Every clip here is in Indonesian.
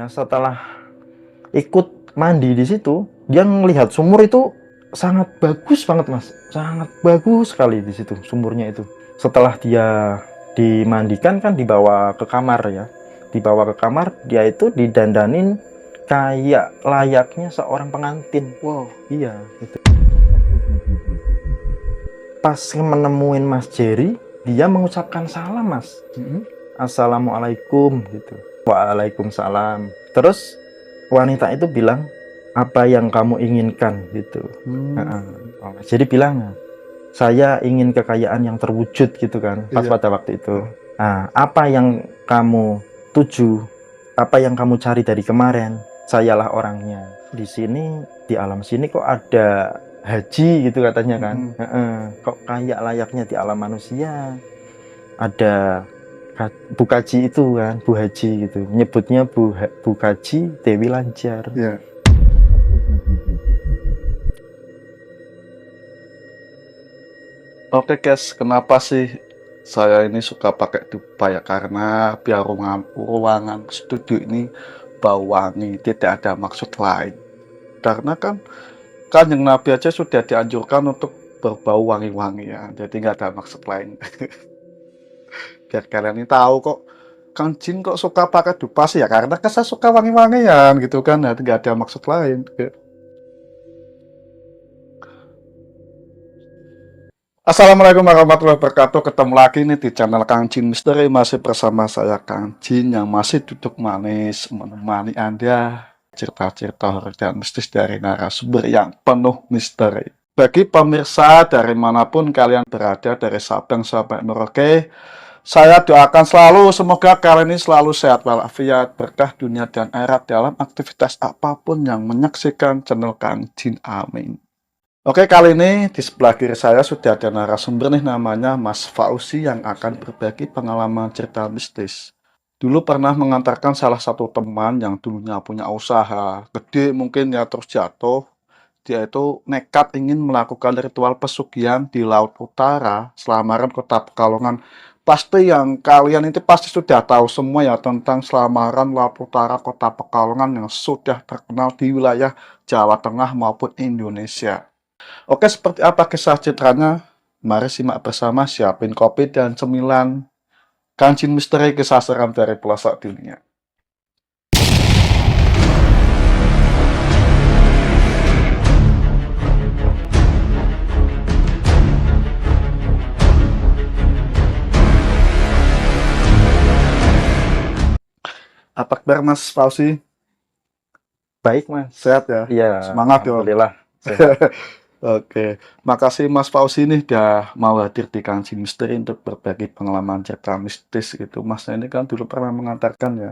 Nah, setelah ikut mandi di situ, dia melihat sumur itu sangat bagus banget, Mas. Sangat bagus sekali di situ sumurnya itu. Setelah dia dimandikan kan dibawa ke kamar ya. Dibawa ke kamar, dia itu didandanin kayak layaknya seorang pengantin. Wow. Iya, gitu. Pas menemuin Mas Jerry, dia mengucapkan salam, Mas. Assalamualaikum gitu. Waalaikumsalam. Terus wanita itu bilang, apa yang kamu inginkan gitu. Jadi bilang, saya ingin kekayaan yang terwujud gitu kan, pas pada waktu itu. Nah, apa yang kamu tuju, apa yang kamu cari dari kemarin, sayalah orangnya. Di sini, di alam sini kok ada haji gitu katanya kan. Kok kayak layaknya di alam manusia. Ada Bu Kaji itu kan, Bu Haji gitu. Nyebutnya Bu Kaji Dewi Lanjar. Ya. Oke guys, kenapa sih saya ini suka pakai dupa ya? Karena biar ruangan studio ini bau wangi, tidak ada maksud lain. Karena kan Kanjeng Nabi aja sudah dianjurkan untuk berbau wangi-wangi ya, jadi nggak ada maksud lain. Biar kalian ini tahu kok Kang Jin kok suka pakai dupa sih ya, karena kan saya suka wangi-wangian gitu kan, nah, nggak ada maksud lain. Assalamualaikum warahmatullahi wabarakatuh. Ketemu lagi nih di channel Kang Jin Misteri. Masih bersama saya Kang Jin yang masih duduk manis menemani Anda cerita-cerita horor dan mistis dari narasumber yang penuh misteri. Bagi pemirsa dari manapun kalian berada, dari Sabang sampai Merauke, saya doakan selalu semoga kalian ini selalu sehat walafiat, berkah dunia dan akhirat dalam aktivitas apapun yang menyaksikan channel Kang Jin. Amin. Oke, kali ini di sebelah kiri saya sudah ada narasumber nih, namanya Mas Fauzi, yang akan berbagi pengalaman cerita mistis. Dulu pernah mengantarkan salah satu teman yang dulunya punya usaha gede mungkin ya, terus jatuh. Dia itu nekat ingin melakukan ritual pesugihan di Laut Utara, Selamaran, Kota Pekalongan. Pasti yang kalian itu pasti sudah tahu semua ya tentang Selamaran, Laut Utara, Kota Pekalongan yang sudah terkenal di wilayah Jawa Tengah maupun Indonesia. Oke, seperti apa kisah ceritanya? Mari simak bersama, siapin kopi dan cemilan. Kang Jin Misteri, kisah seram dari pelosok dunia. Apa kabar Mas Fauzi? Baik, Mas. Sehat ya? Iya, Semangat ya. alhamdulillah. Oke, makasih Mas Fauzi nih udah mau hadir di Kang Jin Misteri untuk berbagi pengalaman cerita mistis gitu. Mas ini kan dulu pernah mengantarkan ya.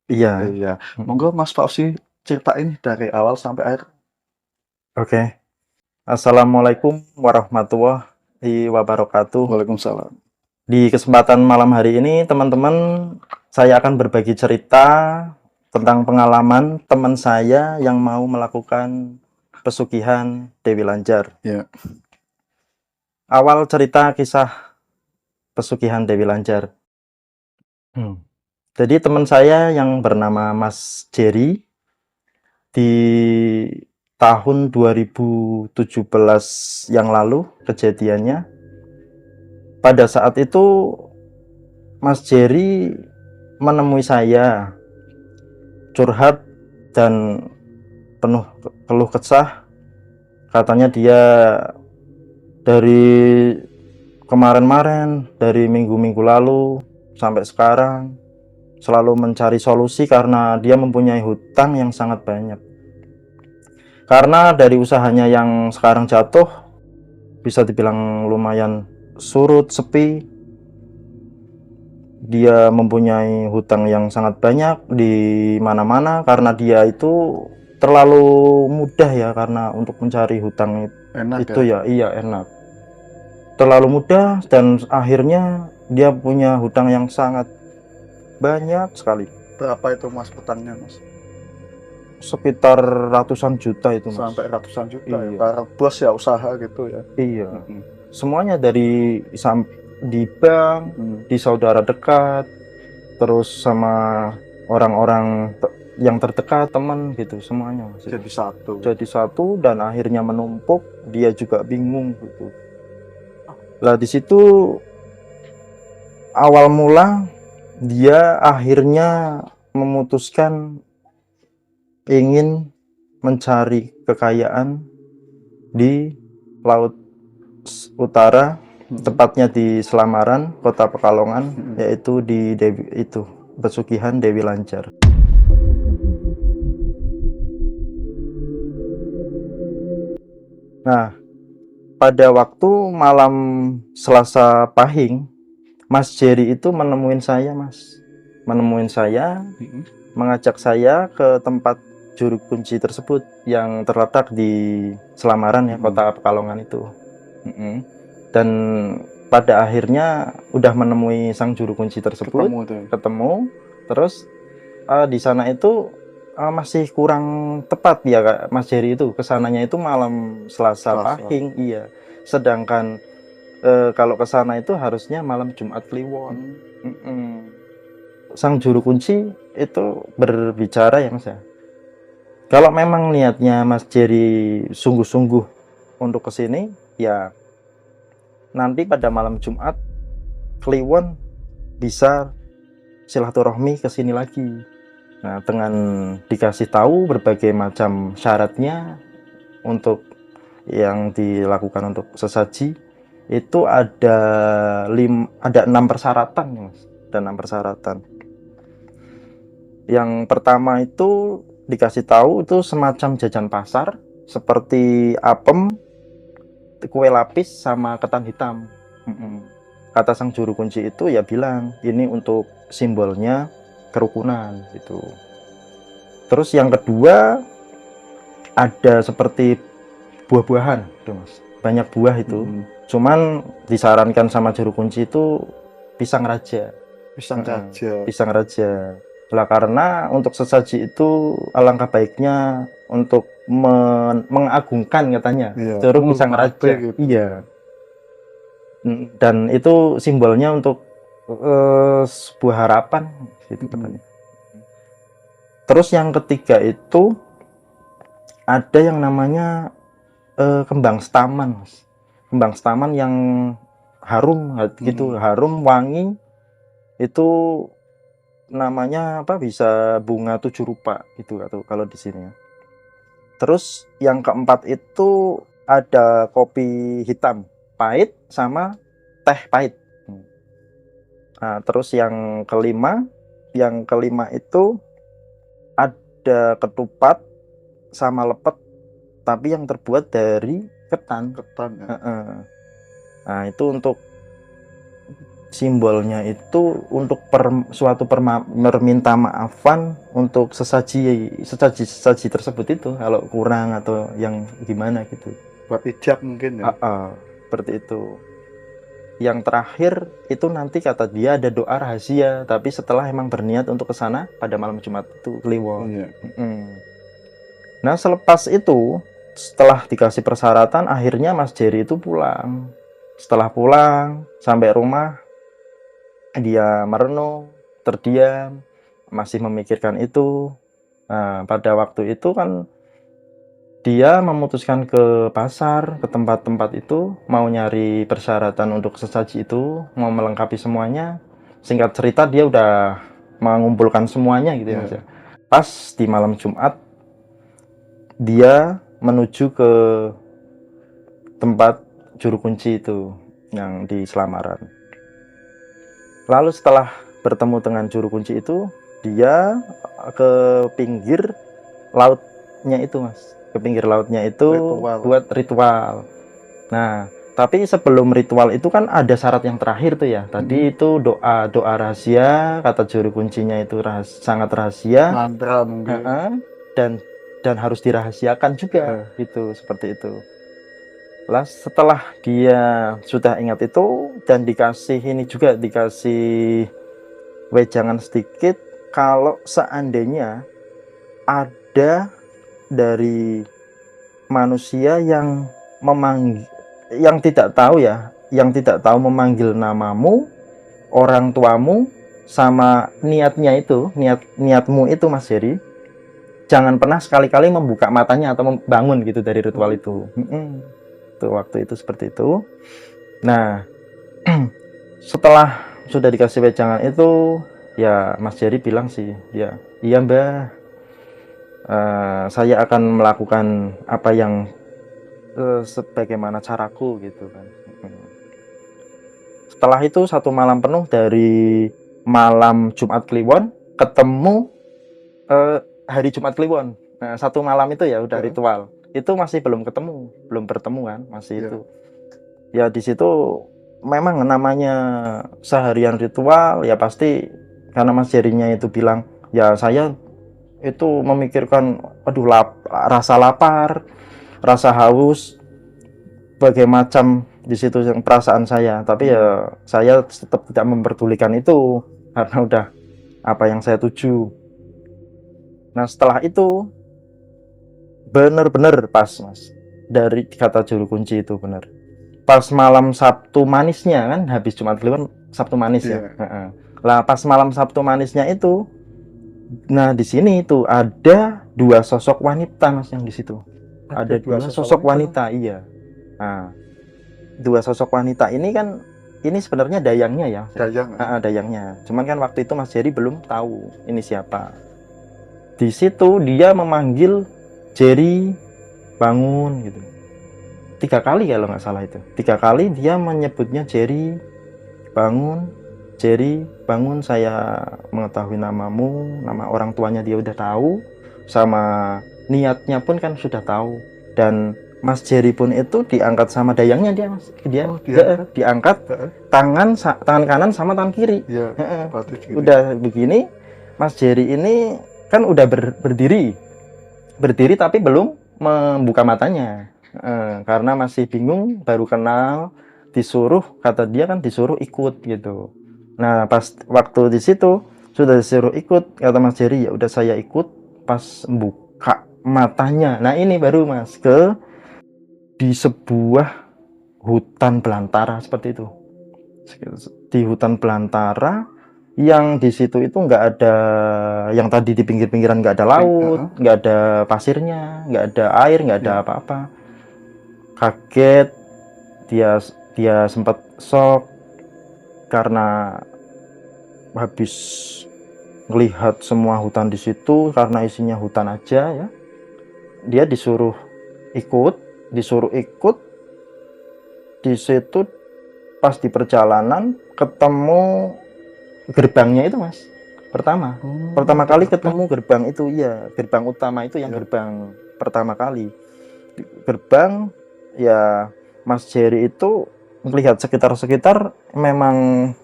Iya. Iya, monggo Mas Fauzi ceritain dari awal sampai akhir. Oke. Assalamualaikum warahmatullahi wabarakatuh. Waalaikumsalam. Di kesempatan malam hari ini, teman-teman, saya akan berbagi cerita tentang pengalaman teman saya yang mau melakukan pesugihan Dewi Lanjar. Ya. Awal cerita kisah pesugihan Dewi Lanjar. Jadi teman saya yang bernama Mas Jerry di tahun 2017 yang lalu kejadiannya. Pada saat itu Mas Jerry menemui saya curhat dan penuh keluh kesah. Katanya dia dari kemarin-kemarin, dari minggu-minggu lalu sampai sekarang selalu mencari solusi karena dia mempunyai hutang yang sangat banyak. Karena dari usahanya yang sekarang jatuh, bisa dibilang lumayan surut, sepi. Dia mempunyai hutang yang sangat banyak di mana-mana karena dia itu terlalu mudah ya, karena untuk mencari hutang itu ya, iya enak. Terlalu mudah dan akhirnya dia punya hutang yang sangat banyak sekali. Berapa itu Mas hutangnya Mas? Sekitar ratusan juta itu Mas. Sampai ratusan juta iya. Ya? Para bos ya usaha gitu ya? Iya. Semuanya dari di bank, di saudara dekat, terus sama orang-orang yang terdekat, teman gitu, semuanya Mas. Jadi satu. Jadi satu dan akhirnya menumpuk, dia juga bingung gitu. Lah di situ awal mula dia akhirnya memutuskan ingin mencari kekayaan di Laut Utara, tepatnya di Selamaran, Kota Pekalongan, yaitu di Pesugihan Dewi Lancar. Nah, pada waktu malam Selasa Pahing, Mas Jerry itu menemuin saya, Mas. Menemuin saya, mengajak saya ke tempat juru kunci tersebut yang terletak di Selamaran ya, Kota Pekalongan itu. Dan pada akhirnya udah menemui sang juru kunci tersebut, ketemu. Terus di sana itu masih kurang tepat ya Kak, Mas Jerry itu kesananya itu malam Selasa Pahing, iya. Sedangkan kalau kesana itu harusnya malam Jumat Kliwon. Sang juru kunci itu berbicara ya Mas ya, kalau memang niatnya Mas Jerry sungguh-sungguh untuk kesini, ya nanti pada malam Jumat Kliwon bisa silaturahmi kesini lagi. Nah, dengan dikasih tahu berbagai macam syaratnya untuk yang dilakukan untuk sesaji, itu ada 6 persyaratan ya Mas. Ada 6 persyaratan. Yang pertama itu dikasih tahu itu semacam jajan pasar seperti apem, kue lapis sama ketan hitam. Kata sang juru kunci itu ya bilang ini untuk simbolnya kerukunan gitu. Terus yang kedua ada seperti buah-buahan tuh Mas, banyak buah itu. Cuman disarankan sama juru kunci itu pisang raja. Pisang raja. Lah karena untuk sesaji itu alangkah baiknya untuk mengagungkan katanya. Jeruk pisang raja. Gitu. Iya. Dan itu simbolnya untuk sebuah harapan gitu katanya. Terus yang ketiga itu ada yang namanya kembang setaman, Mas. Kembang setaman yang harum gitu, harum, wangi. Itu namanya apa? Bisa bunga 7 rupa gitu atau kalau di sini ya. Terus yang keempat itu ada kopi hitam pahit sama teh pahit. Nah, terus yang kelima itu ada ketupat sama lepet, tapi yang terbuat dari ketan ya. Nah, itu untuk simbolnya itu untuk suatu perminta maafan untuk sesaji tersebut itu kalau kurang atau yang gimana gitu. Buat ijab mungkin ya. Seperti itu. Yang terakhir itu nanti kata dia ada doa rahasia, tapi setelah emang berniat untuk ke sana pada malam Jumat itu Kliwon. Nah, selepas itu setelah dikasih persyaratan akhirnya Mas Jerry itu pulang. Setelah pulang sampai rumah dia merenung, terdiam, masih memikirkan itu. Nah, pada waktu itu kan dia memutuskan ke pasar, ke tempat-tempat itu, mau nyari persyaratan untuk sesaji itu, mau melengkapi semuanya. Singkat cerita dia udah mengumpulkan semuanya gitu ya Mas ya. Pas di malam Jumat dia menuju ke tempat juru kunci itu yang di Selamaran. Lalu setelah bertemu dengan juru kunci itu, dia ke pinggir lautnya itu Mas. Ke pinggir lautnya itu buat ritual. Nah, tapi sebelum ritual itu kan ada syarat yang terakhir tuh ya. Tadi itu doa rahasia, kata juru kuncinya itu sangat rahasia. Mantra mungkin. Dan harus dirahasiakan juga gitu, seperti itu. Lah setelah dia sudah ingat itu dan dikasih wejangan sedikit, kalau seandainya ada dari manusia yang tidak tahu memanggil namamu, orang tuamu, sama niatmu itu Mas Jerry, jangan pernah sekali-kali membuka matanya atau bangun gitu dari ritual itu. Tuh waktu itu seperti itu. Nah, setelah sudah dikasih wejangan itu, ya Mas Jerry bilang sih, ya iya Mbah, saya akan melakukan apa yang sebagaimana caraku gitu kan. Setelah itu 1 malam penuh dari malam Jumat Kliwon ketemu hari Jumat Kliwon. Nah, 1 malam itu ya udah ritual. Itu masih belum bertemu kan, masih itu. Ya di situ memang namanya seharian ritual ya pasti karena Mas Jerry-nya itu bilang, ya saya itu memikirkan aduh rasa lapar, rasa haus, berbagai macam di situ yang perasaan saya, tapi ya saya tetap tidak memperdulikan itu karena udah apa yang saya tuju. Nah setelah itu bener-bener pas Mas, dari kata juru kunci itu bener pas malam Sabtu manisnya kan, habis Jumat Kliwon Sabtu manis ya. Lah pas malam Sabtu manisnya itu, nah di sini itu ada 2 sosok wanita Mas yang di situ. Ada 2 sosok wanita, iya. Nah, 2 sosok wanita ini kan ini sebenarnya dayangnya ya. Dayangnya. Cuman kan waktu itu Mas Jerry belum tahu ini siapa. Di situ dia memanggil Jerry bangun gitu. 3 kali kalau nggak salah itu. 3 kali dia menyebutnya Jerry bangun, saya mengetahui namamu, nama orang tuanya dia udah tahu, sama niatnya pun kan sudah tahu. Dan Mas Jerry pun itu diangkat sama dayangnya dia Mas. Diangkat tangan kanan sama tangan kiri. Udah begini, Mas Jerry ini kan udah berdiri tapi belum membuka matanya. Karena masih bingung, baru kenal, kata dia kan disuruh ikut gitu. Nah pas waktu di situ sudah disuruh ikut, kata Mas Jerry ya udah saya ikut. Pas buka matanya, nah ini baru Mas di sebuah hutan belantara seperti itu. Di hutan belantara yang di situ itu nggak ada, yang tadi di pinggir-pinggiran nggak ada laut, nggak ada pasirnya, nggak ada air, nggak ada apa-apa. Kaget, dia sempat shock karena habis melihat semua hutan di situ, karena isinya hutan aja ya. Dia disuruh ikut di situ. Pas di perjalanan ketemu gerbangnya itu Mas, pertama kali ketemu gerbang itu, iya gerbang utama itu yang gerbang pertama kali. Gerbang ya Mas Jerry itu melihat sekitar memang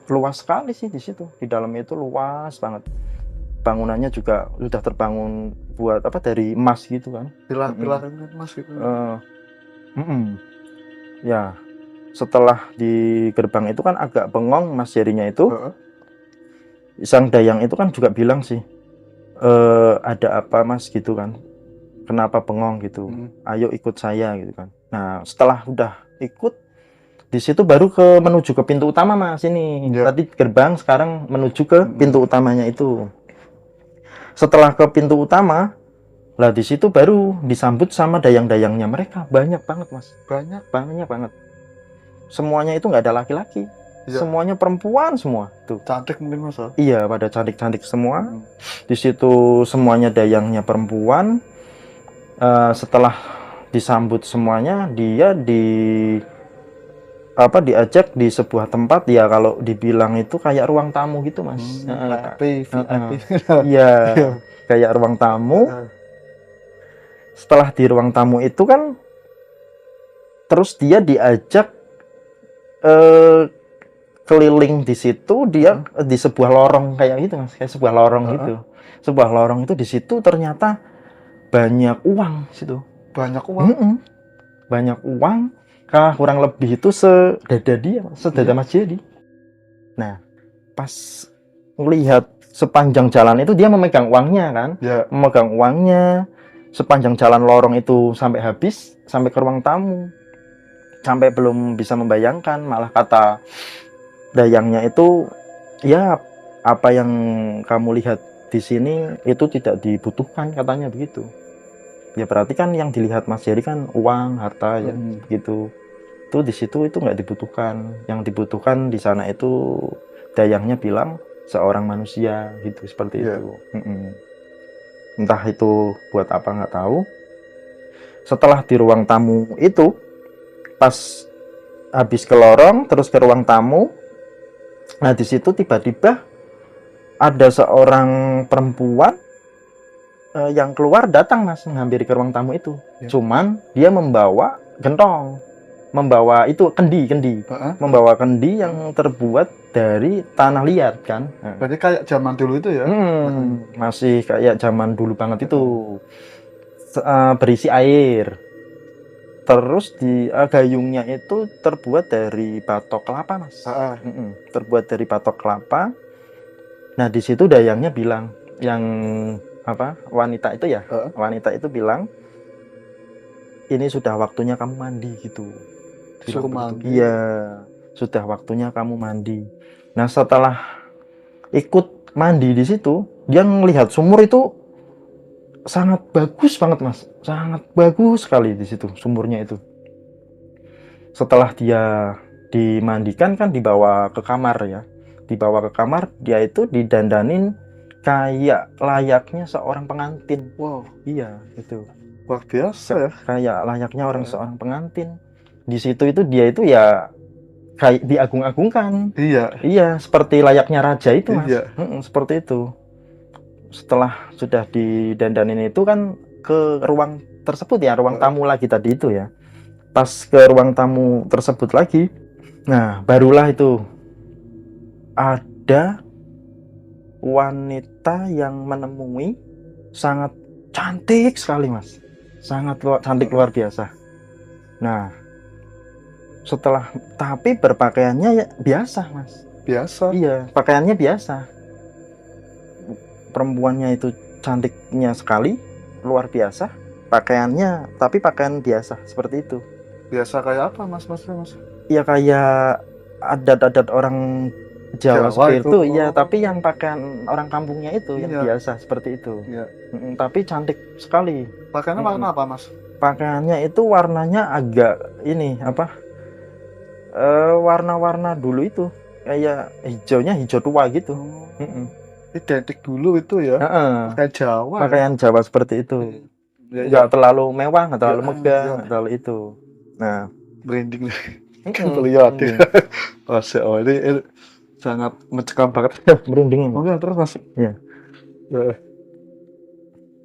luas sekali sih di situ. Di dalamnya itu luas banget. Bangunannya juga sudah terbangun buat apa, dari emas gitu kan. Pilar-pilar emas gitu. Ya, setelah di gerbang itu kan agak bengong Mas Jerry-nya itu. Sang dayang itu kan juga bilang sih, ada apa Mas gitu kan, kenapa bengong gitu, ayo ikut saya gitu kan. Nah setelah udah ikut di situ baru menuju ke pintu utama Mas ini. Tadi gerbang, sekarang menuju ke pintu utamanya itu. Setelah ke pintu utama, lah di situ baru disambut sama dayang-dayangnya mereka, banyak banget Mas, banyak banget. Semuanya itu nggak ada laki-laki. Semuanya perempuan semua tuh. Cantik mungkin Mas. Iya, pada cantik-cantik semua. Di situ semuanya dayangnya perempuan. Setelah disambut semuanya, dia diajak di sebuah tempat ya, kalau dibilang itu kayak ruang tamu gitu Mas. Iya, kayak ruang tamu. Setelah di ruang tamu itu kan, terus dia diajak keliling di situ. Dia di sebuah lorong kayak gitu Mas, kayak sebuah lorong gitu. Sebuah lorong itu di situ ternyata banyak uang situ. Banyak uang. Banyak uang, kurang lebih itu sedada Mas Jerry. Nah, pas melihat sepanjang jalan itu dia memegang uangnya kan, memegang uangnya sepanjang jalan lorong itu sampai habis, sampai ke ruang tamu. Sampai belum bisa membayangkan, malah kata dayangnya itu, ya apa yang kamu lihat di sini itu tidak dibutuhkan, katanya begitu. Ya berarti kan yang dilihat Mas Jerry kan uang, harta ya, begitu. Itu di situ itu nggak dibutuhkan. Yang dibutuhkan di sana itu dayangnya bilang seorang manusia gitu, seperti Iya. itu. Entah itu buat apa nggak tahu. Setelah di ruang tamu itu, pas habis ke lorong terus ke ruang tamu, nah di situ tiba-tiba ada seorang perempuan yang keluar datang Mas, menghampiri ke ruang tamu itu. Ya. Cuman dia membawa gentong, membawa itu kendi, membawa kendi yang terbuat dari tanah liat kan. Berarti kayak zaman dulu itu ya? Masih kayak zaman dulu banget itu. Berisi air. Terus di gayungnya itu terbuat dari batok kelapa Mas. Terbuat dari batok kelapa. Nah di situ dayangnya bilang, yang wanita itu ya, wanita itu bilang, ini sudah waktunya kamu mandi gitu. Disuruh mandi. Iya, sudah waktunya kamu mandi. Nah setelah ikut mandi di situ, dia melihat sumur itu sangat bagus banget Mas, sangat bagus sekali di situ sumurnya itu. Setelah dia dimandikan kan dibawa ke kamar ya, dibawa ke kamar, dia itu didandanin kayak layaknya seorang pengantin. Wow, iya itu luar biasa ya. Kayak layaknya seorang pengantin. Di situ itu dia itu ya kayak diagung-agungkan. Iya, seperti layaknya raja itu Mas. Iya. Seperti itu. Setelah sudah didandanin itu kan ke ruang tersebut ya, ruang tamu lagi tadi itu ya. Pas ke ruang tamu tersebut lagi, nah barulah itu ada wanita yang menemui, sangat cantik sekali Mas, sangat cantik luar biasa. Nah setelah, tapi berpakaiannya ya biasa Mas. Biasa. Iya, pakaiannya biasa. Perempuannya itu cantiknya sekali, luar biasa. Pakaiannya, tapi pakaian biasa seperti itu. Biasa kayak apa Mas? Ya kayak adat-adat orang Jawa seperti itu, iya. Tapi yang pakaian orang kampungnya itu yang biasa seperti itu. Iya. Tapi cantik sekali. Pakaiannya warna apa Mas? Pakaiannya itu warnanya agak ini warna-warna dulu itu, kayak hijaunya hijau tua gitu. Identik dulu itu ya. Pakaian Jawa. Pakaian Jawa seperti itu. Nggak terlalu mewah, nggak terlalu megah, nggak terlalu itu. Nah, branding kan terlihat ya. Oh, ini sangat mencekam banget. Merinding. Terus Mas. Iya.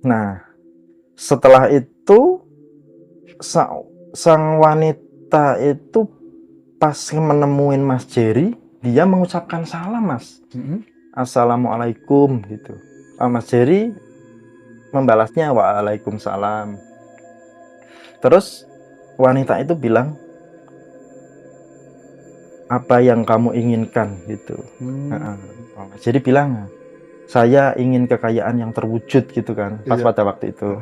Nah, setelah itu sang wanita itu pas menemuin Mas Jerry, dia mengucapkan salam Mas. Assalamualaikum gitu. Mas Jerry membalasnya waalaikumsalam. Terus wanita itu bilang, apa yang kamu inginkan gitu. Mas Jerry bilang, saya ingin kekayaan yang terwujud gitu kan, pas pada waktu itu.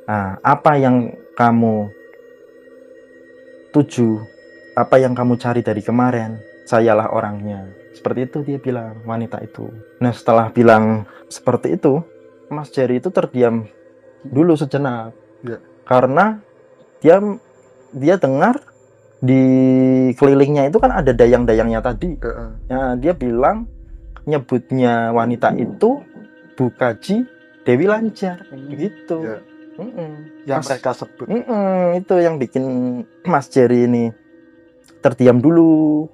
Nah, apa yang kamu tuju, apa yang kamu cari dari kemarin, sayalah orangnya. Seperti itu dia bilang, wanita itu. Nah setelah bilang seperti itu, Mas Jerry itu terdiam dulu sejenak. Karena dia dengar di kelilingnya itu kan ada dayang-dayangnya tadi. Nah, dia bilang, nyebutnya wanita itu Bu Kaji Dewi Lancar gitu. Yang mereka sebut. Itu yang bikin Mas Jerry ini terdiam dulu,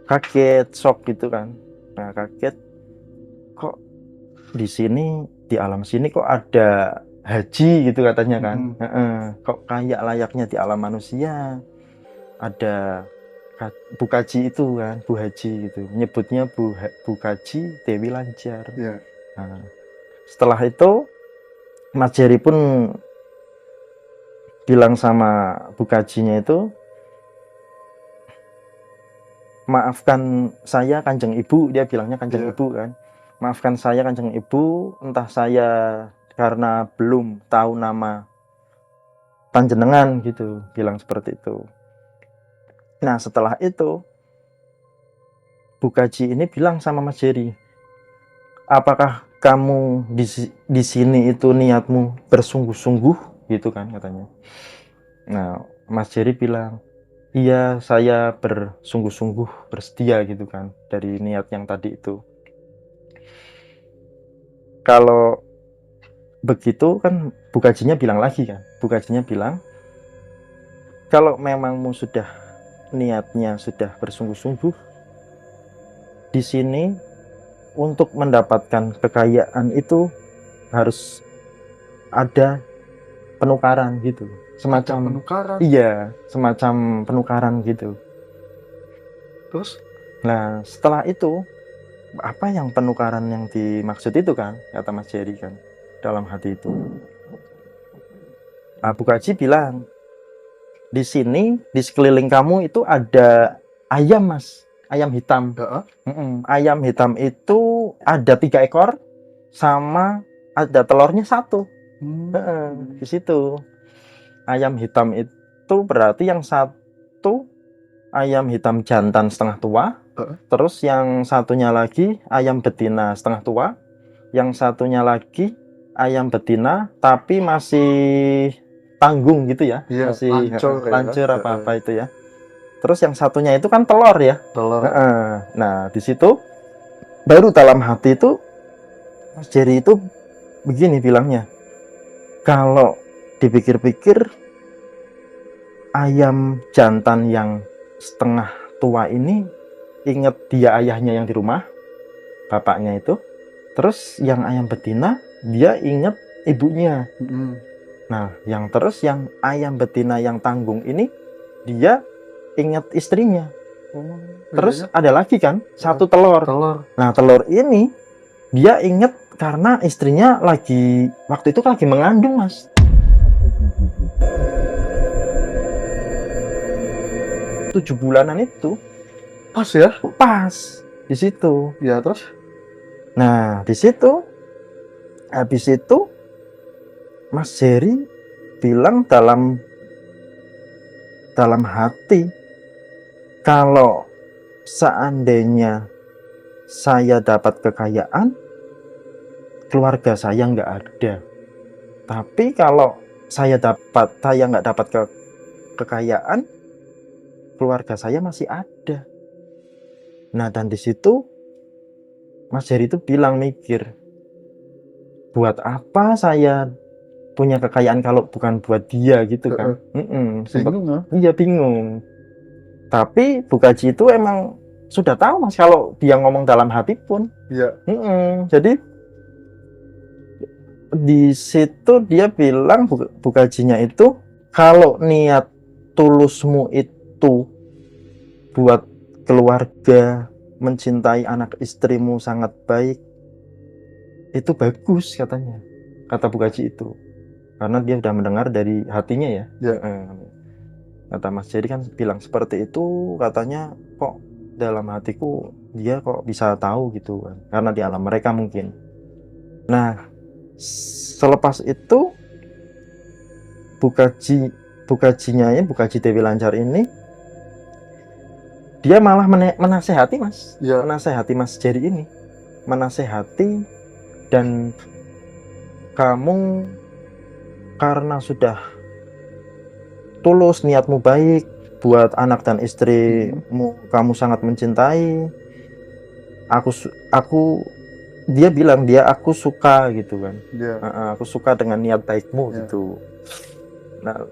kaget, shock gitu kan. Nah kaget, kok di sini, di alam sini kok ada haji gitu katanya kan. Kok kayak layaknya di alam manusia ada Bu Kaji itu kan, Bu Haji gitu, nyebutnya Bu Kaji Dewi Lancar. Nah, setelah itu Mas Jerry pun bilang sama Bu Kajinya itu, maafkan saya Kanjeng Ibu, dia bilangnya Kanjeng Ibu kan. Maafkan saya Kanjeng Ibu, entah saya karena belum tahu nama panjenengan gitu, bilang seperti itu. Nah setelah itu Bu Kaji ini bilang sama Mas Jerry, apakah kamu di sini itu niatmu bersungguh-sungguh gitu kan katanya. Nah, Mas Jerry bilang, iya saya bersungguh-sungguh bersedia gitu kan dari niat yang tadi itu. Kalau begitu kan Bu Kajinya bilang lagi kan, Bu Kajinya bilang kalau memangmu sudah niatnya sudah bersungguh-sungguh di sini untuk mendapatkan kekayaan itu harus ada penukaran gitu, Ada semacam penukaran. iya, semacam penukaran gitu. Terus Nah, setelah itu apa yang penukaran yang dimaksud itu kan, kata Mas Jerry kan dalam hati itu. Abu Kaji bilang, di sini di sekeliling kamu itu ada ayam Mas, ayam hitam. heeh. Ayam hitam itu ada 3 ekor sama ada telurnya 1. Di situ ayam hitam itu berarti yang satu ayam hitam jantan setengah tua, terus yang satunya lagi ayam betina setengah tua, yang satunya lagi ayam betina tapi masih tanggung gitu ya, Iya, masih lancur ya. apa itu ya. Terus yang satunya itu kan telur ya. Telur. Nah di situ baru dalam hati itu Mas Jerry itu begini bilangnya, kalau dipikir-pikir ayam jantan yang setengah tua ini inget dia ayahnya yang di rumah, bapaknya itu. Terus yang ayam betina dia inget ibunya. Nah, yang ayam betina yang tanggung ini dia inget istrinya. Terus ada lagi kan satu telur. Nah, telur ini dia inget karena istrinya waktu itu lagi mengandung, Mas. Tujuh bulanan itu Pas ya? pas di situ. Ya, terus? Nah, di situ habis itu Mas Jerry bilang dalam hati, kalau seandainya saya dapat kekayaan, keluarga saya nggak ada. Tapi kalau saya nggak dapat kekayaan, keluarga saya masih ada. Nah, dan di situ Mas Jerry itu bilang mikir, buat apa saya punya kekayaan kalau bukan buat dia gitu kan. Bingung ya? Iya, bingung. Tapi Bu Kaji itu emang sudah tahu Mas kalau dia ngomong dalam hati pun. Iya. Jadi di situ dia bilang Bu Kajinya itu, kalau niat tulusmu itu buat keluarga, mencintai anak istrimu sangat baik, itu bagus katanya, kata Bu Kaji itu, karena dia udah mendengar dari hatinya ya. Kata Mas Jerry kan bilang seperti itu, katanya kok dalam hatiku dia kok bisa tahu gitu kan, karena di alam mereka mungkin. Nah, selepas itu Bu Kaji Dewi Lancar ini dia malah menasehati Mas, menasehati Mas Jerry ini, menasehati, dan kamu karena sudah tulus, niatmu baik buat anak dan istrimu, kamu sangat mencintai aku, dia bilang aku suka gitu kan. Aku suka dengan niat baikmu gitu. Nah,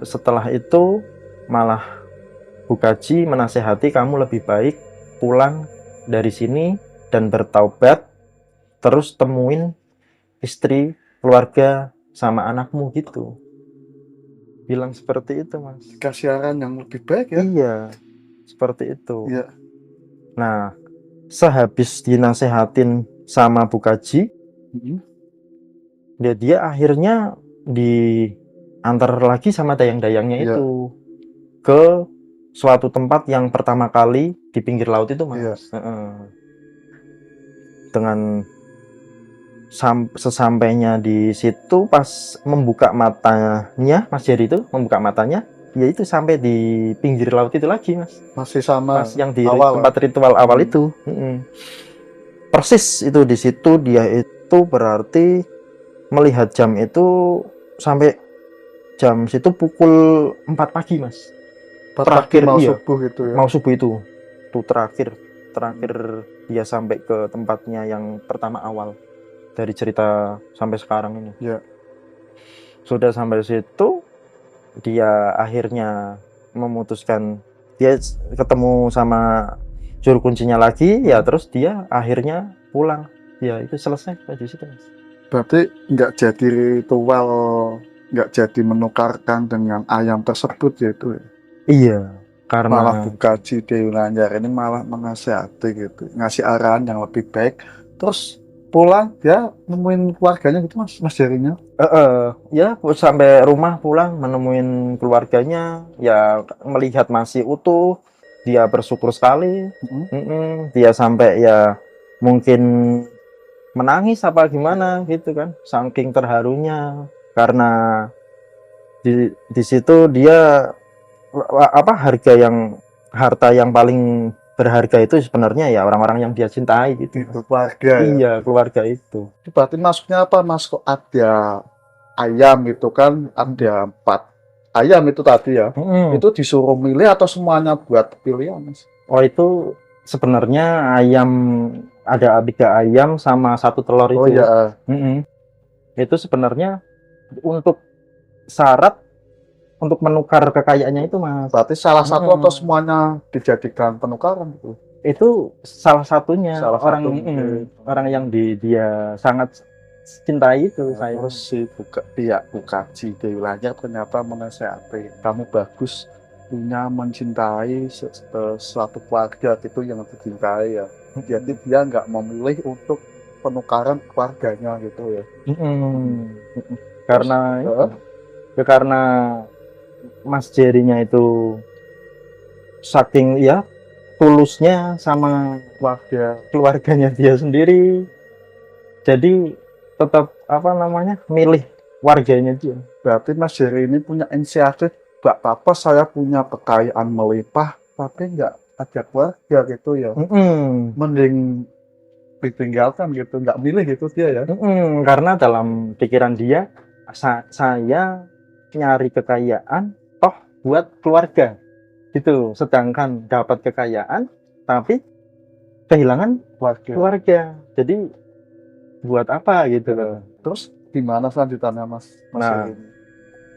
setelah itu malah Bu Kaji menasehati, kamu lebih baik pulang dari sini dan bertaubat, terus temuin istri, keluarga, sama anakmu gitu. Bilang seperti itu Mas. Kasih arahan yang lebih baik ya? Iya, seperti itu. Iya. Nah, sehabis dinasehatin sama Bu Kaji, dia akhirnya diantar lagi sama dayang-dayangnya itu ke suatu tempat yang pertama kali di pinggir laut itu Mas. Dengan sesampainya di situ, pas membuka matanya Mas Jerry itu membuka matanya, ya itu sampai di pinggir laut itu lagi Mas. Masih sama Mas yang di awal, tempat ritual awal itu. persis itu di situ dia itu berarti melihat jam itu sampai jam situ pukul 4 pagi Mas. Terakhir mau iya, subuh gitu ya. mau subuh itu terakhir dia sampai ke tempatnya yang pertama awal dari cerita sampai sekarang ini. Ya. Sudah sampai situ dia akhirnya memutuskan, dia ketemu sama juru kuncinya lagi ya, terus dia akhirnya pulang. Ya itu selesai di situ Mas. Berarti nggak jadi ritual, nggak jadi menukarkan dengan ayam tersebut gitu ya. Iya, Malah karena buka Dewi Lanjar ini malah menasihati gitu, ngasih arahan yang lebih baik. Terus pulang dia nemuin keluarganya gitu Mas Jerinya. ya sampai rumah pulang menemuin keluarganya, ya melihat masih utuh, dia bersyukur sekali. Dia sampai ya mungkin menangis apa gimana gitu kan, saking terharunya karena di situ dia harta yang paling berharga itu sebenarnya ya orang-orang yang dia cintai gitu. Itu keluarga ya. Iya, keluarga itu. Itu berarti masuknya apa Mas? Kok ada ayam gitu kan, ada 4 ayam itu tadi ya. Itu disuruh milih atau semuanya buat pilihan Mas? Oh itu sebenarnya ada 3 ayam sama 1 telur Oh itu. ya. Itu sebenarnya untuk syarat untuk menukar kekayaannya itu Mas. Berarti salah satu atau semuanya dijadikan penukaran gitu? Itu salah satunya. Satu. Orang yang dia sangat cintai itu saya. Terus si buka Dewi Lanjar ternyata menasehati, kamu bagus punya mencintai suatu keluarga gitu yang dicintai ya. Jadi dia nggak memilih untuk penukaran keluarganya gitu ya. Karena Mas Jerinya itu saking ya tulusnya sama keluarganya dia sendiri, jadi tetap milih warganya dia. Berarti Mas Jeri ini punya inisiatif, gak apa-apa saya punya kekayaan melimpah tapi nggak ada keluarga gitu ya. Mending ditinggalkan gitu, nggak milih gitu dia ya. Karena dalam pikiran dia, saya nyari kekayaan toh buat keluarga gitu, sedangkan dapat kekayaan tapi kehilangan keluarga, jadi buat apa gitu loh. Terus gimana selanjutnya Mas Nah, Jeri?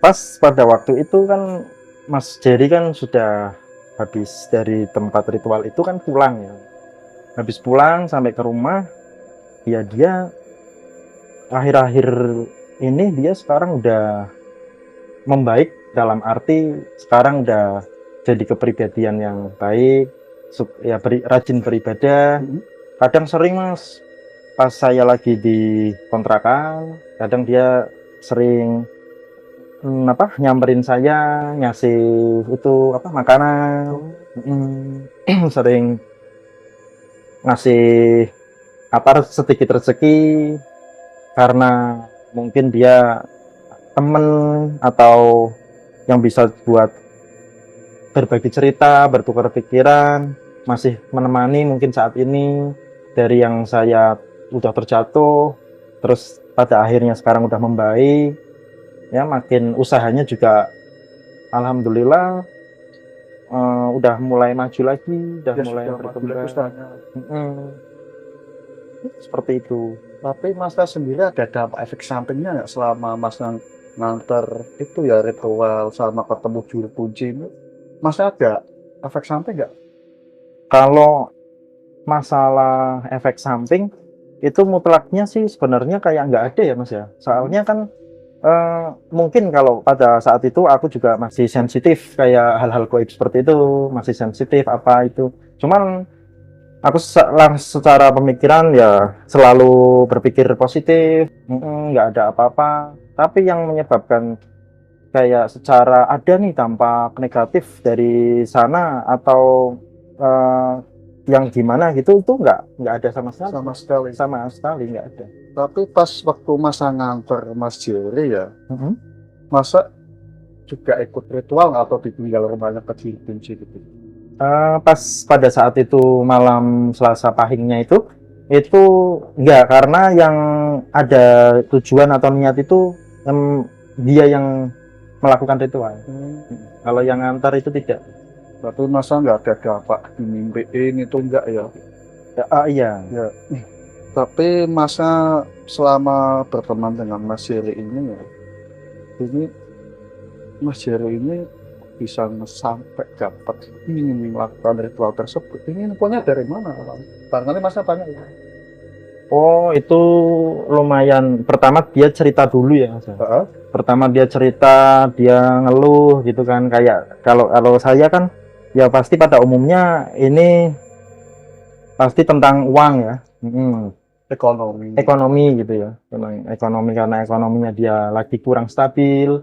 pas pada waktu itu kan Mas Jeri kan sudah habis dari tempat ritual itu kan pulang ya, habis pulang sampai ke rumah ya, dia akhir-akhir ini dia sekarang udah membaik, dalam arti sekarang udah jadi kepribadian yang baik ya, rajin beribadah. Kadang sering Mas, pas saya lagi di kontrakan, kadang dia sering nyamperin saya, ngasih itu makanan. Sering ngasih sedikit rezeki, karena mungkin dia temen atau yang bisa buat berbagi cerita, bertukar pikiran, masih menemani mungkin saat ini, dari yang saya udah terjatuh terus pada akhirnya sekarang udah membaik ya, makin usahanya juga alhamdulillah udah mulai maju lagi, udah mulai berkembang. Seperti itu. Tapi Mas sendiri ada dampak efek sampingnya nggak selama Mas nganter itu ya ritual sama ketemu juru kunci ini? Mas ada efek samping nggak? Kalau masalah efek samping itu mutlaknya sih sebenarnya kayak nggak ada ya Mas ya. Soalnya kan mungkin kalau pada saat itu aku juga masih sensitif, kayak hal-hal gaib seperti itu masih sensitif apa itu. Cuman aku secara pemikiran ya selalu berpikir positif, nggak ada apa-apa. Tapi yang menyebabkan kayak secara ada nih dampak negatif dari sana atau yang gimana gitu, itu nggak ada sama sekali nggak ada. Tapi pas waktu masa nganter Mas Jeri ya, masa juga ikut ritual atau ditinggal rumahnya ke juru kunci gitu? Pas pada saat itu malam Selasa Pahingnya itu Itu enggak, karena yang ada tujuan atau niat itu dia yang melakukan ritual. Kalau yang ngantar itu tidak. Berarti masa nggak ada dampak dimimpiin itu enggak ya? Iya. Ya. Tapi masa selama berteman dengan Mas Jerry ini ya, ini Mas Jerry ini bisa sampai dapat ingin melakukan ritual tersebut. Ini infonya dari mana? Barangkali Masnya tanya ya. Oh, itu lumayan. Pertama dia cerita dulu ya, Mas. Heeh. Pertama dia cerita, dia ngeluh gitu kan, kayak kalau saya kan ya pasti pada umumnya ini pasti tentang uang ya. Ekonomi gitu ya, memang ekonomi, karena ekonominya dia lagi kurang stabil,